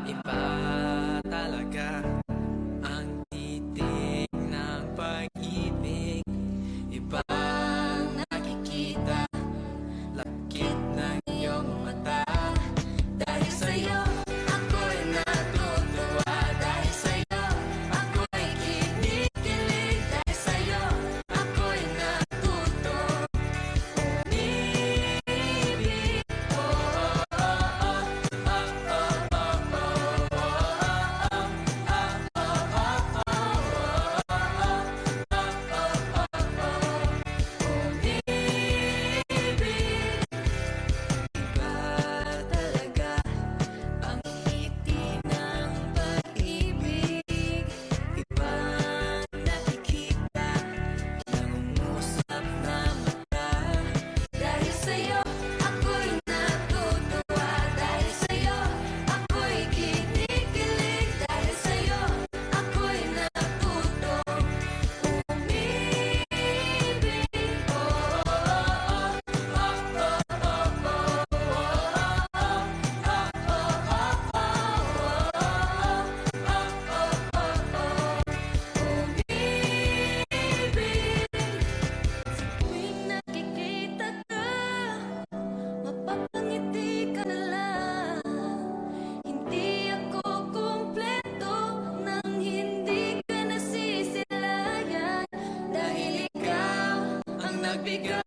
Iba talaga ang titig ng pag-ibig. Iba ang nakikita, lakit ng iyong mata. Dahil sa'yo, ako'y natutuwa. Dahil sa'yo, ako'y kinikilig. Dahil sa'yo, ako'y natuto umibig. Oh, oh, oh, oh, oh, oh, oh, umibig. Iba talaga ang ngiti ng pag-ibig. Ibang nakikita, nangungusap na mata. Dahil sa'yo, ako'y natutuwa. Dahil sa'yo, ako'y kinikilig. Dahil sa'yo, ako'y natuto umibig. Oh, oh, oh, umibig. Tuwing nakikita ka, mapapangiti ka na lang. Hindi ako kumpleto nang hindi ka nasisilayan. Dahil ikaw ang nagbigay